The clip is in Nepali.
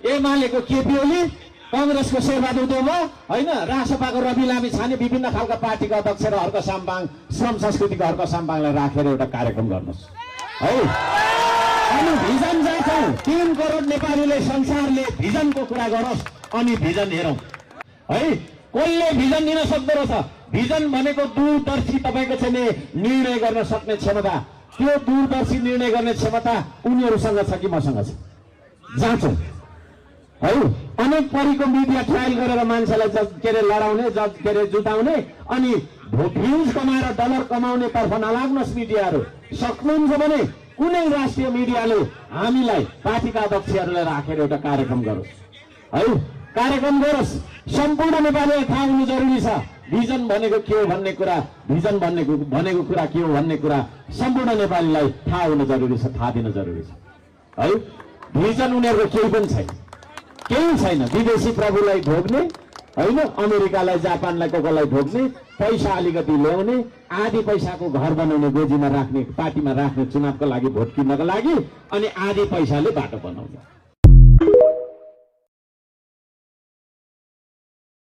एमालेको केपी ओली, कांग्रेसको शेरबहादुर देउवा हैन, रासपाको रवि लामी छाने विभिन्न खालका पार्टीका अध्यक्ष र हर्क साम्पाङ श्रम संस्कृतिको हर्क साम्पाङलाई राखेर एउटा कार्यक्रम गर्नुस् है। अनि भिजन जान्छौँ 3 करोड नेपालीले संसारले भिजनको कुरा गरोस् अनि भिजन हेरौँ है। कसले भिजन दिन सक्दो रहेछ? भिजन भनेको दूरदर्शी तपाईको चाहिँ निर्णय गर्न सक्ने क्षमता, त्यो दूरदर्शी निर्णय गर्ने क्षमता उनीहरूसँग छ कि मसँग छ? जाँचौँ है। अनेक परीको मिडिया ट्रायल गरेर मान्छेलाई के अरे लडाउने, के अरे जुटाउने अनि भ्युज कमाएर डलर कमाउने तर्फ नलाग्नुहोस् मिडियाहरू। सक्नुहुन्छ भने कुनै राष्ट्रिय मिडियाले हामीलाई पार्टीका अध्यक्षहरूलाई राखेर एउटा कार्यक्रम गरोस् है, कार्यक्रम गरोस्। सम्पूर्ण नेपालीलाई थाहा हुनु जरुरी छ भिजन भनेको के हो भन्ने कुरा, भिजन भनेको कुरा के हो भन्ने कुरा सम्पूर्ण नेपालीलाई थाहा हुनु जरुरी छ, थाहा दिन जरुरी छ है। भिजन उनीहरूको केही पनि छैन, केही छैन। विदेशी प्रभुलाई भोग्ने हैन, अमेरिकालाई जापानलाई कोकोलाई भोग्ने, पैसा अलिकति ल्याउने, आधी पैसाको घर बनाउने, गोजीमा राख्ने, पार्टीमा राख्ने, चुनावको लागि भोट किन्नको लागि, अनि आधी पैसाले बाटो बनाउने।